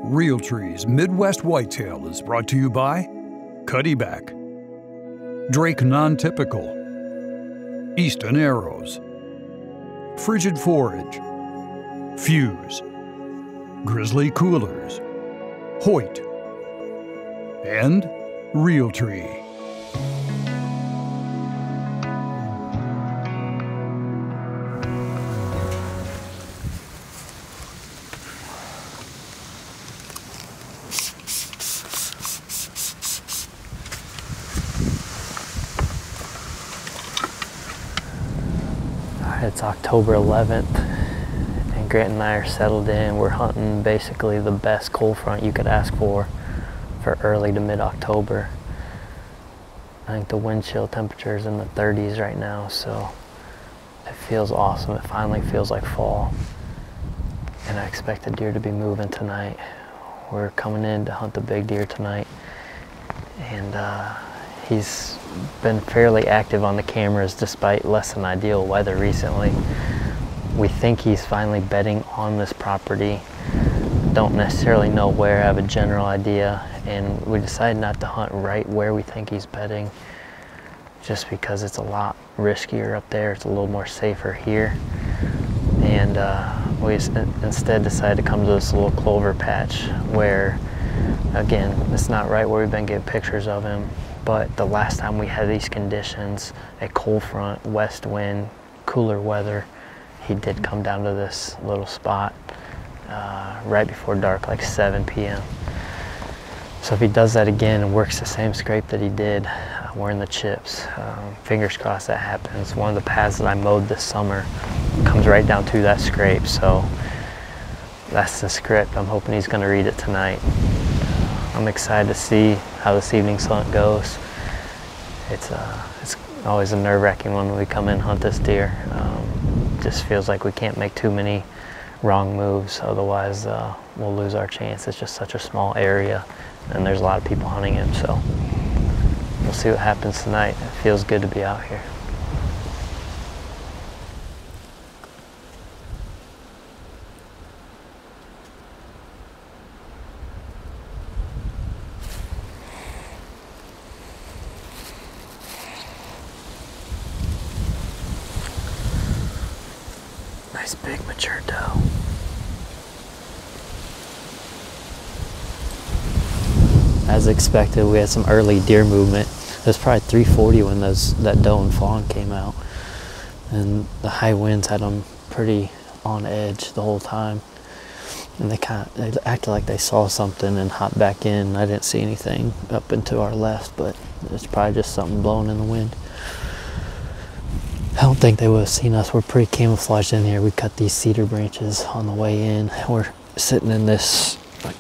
Realtree's Midwest Whitetail is brought to you by Cuddyback, Drake Non-Typical, Easton Arrows, Frigid Forage, Fuse, Grizzly Coolers, Hoyt, and Realtree. It's October 11th and Grant and I are settled in. We're hunting basically the best cold front you could ask for early to mid-October. I think the wind chill temperature is in the 30s right now, so it feels awesome. It finally feels like fall, and I expect the deer to be moving tonight. We're coming in to hunt the big deer tonight, and he's been fairly active on the cameras despite less than ideal weather recently. We think he's finally bedding on this property. Don't necessarily know where, have a general idea, and we decided not to hunt right where we think he's bedding just because it's a lot riskier up there. It's a little more safer here, and we instead decided to come to this little clover patch where, again, it's not right where we've been getting pictures of him, but the last time we had these conditions, a cold front, west wind, cooler weather, he did come down to this little spot right before dark, like 7 p.m. So if he does that again and works the same scrape that he did, we're in the chips. Fingers crossed that happens. One of the paths that I mowed this summer comes right down to that scrape, so that's the script. I'm hoping he's gonna read it tonight. I'm excited to see how this evening's hunt goes. It's always a nerve-wracking one when we come in and hunt this deer. Just feels like we can't make too many wrong moves, otherwise we'll lose our chance. It's just such a small area and there's a lot of people hunting him, so we'll see what happens tonight. It feels good to be out here. Nice big mature doe. As expected, we had some early deer movement. It was probably 3:40 when that doe and fawn came out, and the high winds had them pretty on edge the whole time. And they acted like they saw something and hopped back in. I didn't see anything up and to our left, but it's probably just something blowing in the wind. I don't think they would have seen us. We're pretty camouflaged in here. We cut these cedar branches on the way in. We're sitting in this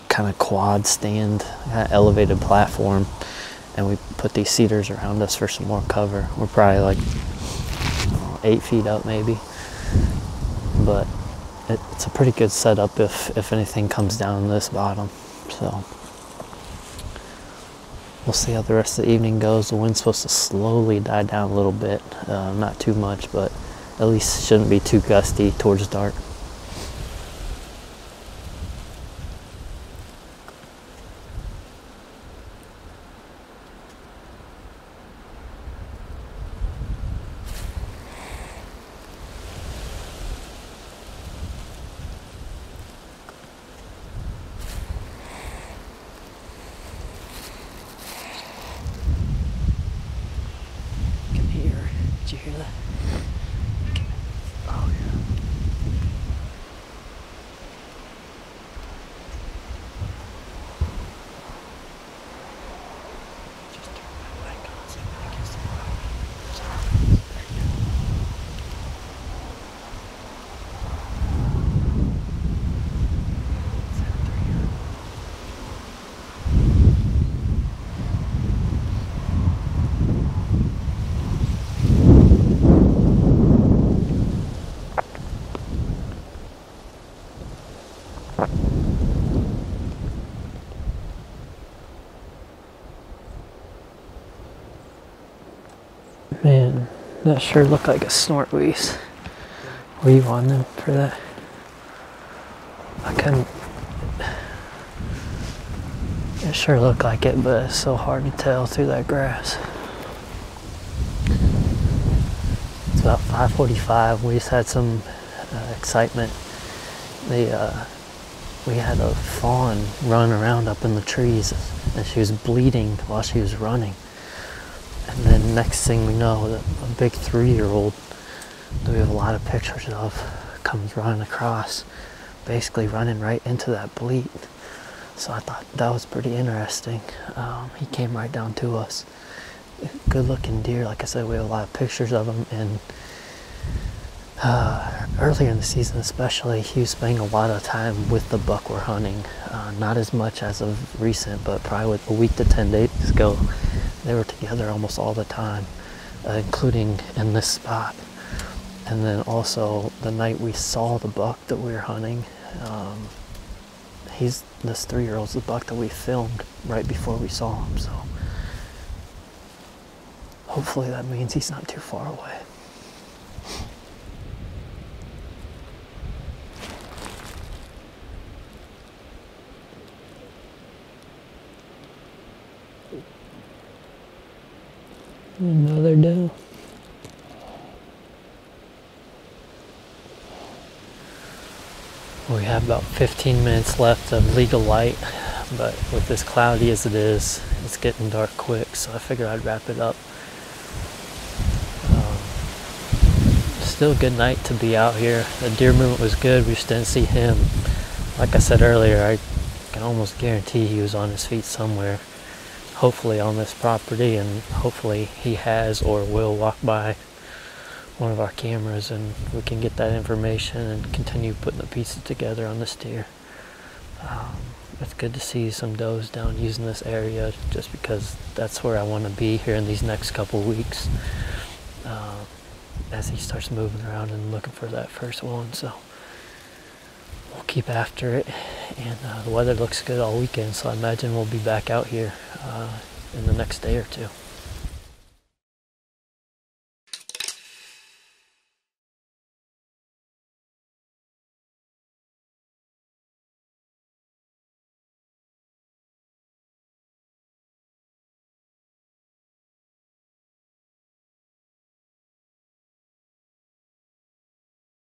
kind of quad stand, elevated platform, and we put these cedars around us for some more cover. We're probably like 8 feet up maybe, but it's a pretty good setup if anything comes down this bottom. So we'll see how the rest of the evening goes. The wind's supposed to slowly die down a little bit, not too much, but at least shouldn't be too gusty towards dark. Did you hear that? Oh yeah. Just turn my light on so I can see what I'm doing. Man, that sure looked like a snort wheeze. Were you on them for that? I couldn't. It sure looked like it, but it's so hard to tell through that grass. It's about 5:45. We just had some excitement. We had a fawn run around up in the trees, and she was bleeding while she was running. And then next thing we know, a big 3-year-old that we have a lot of pictures of comes running across, basically running right into that bleat. So I thought that was pretty interesting. He came right down to us. Good looking deer. Like I said, we have a lot of pictures of him, and earlier in the season especially, he was spending a lot of time with the buck we're hunting. Not as much as of recent, but probably with a week to 10 days ago, they were together almost all the time, including in this spot. And then also the night we saw the buck that we were hunting, this 3-year-old's the buck that we filmed right before we saw him. So hopefully that means he's not too far away. Another doe. We have about 15 minutes left of legal light, but with as cloudy as it is, it's getting dark quick, so I figured I'd wrap it up. Still a good night to be out here. The deer movement was good, we just didn't see him. Like I said earlier, I can almost guarantee he was on his feet somewhere, hopefully on this property, and hopefully he has or will walk by one of our cameras and we can get that information and continue putting the pieces together on this deer. It's good to see some does down using this area, just because that's where I want to be here in these next couple weeks, as he starts moving around and looking for that first one. So we'll keep after it, and the weather looks good all weekend, so I imagine we'll be back out here in the next day or two.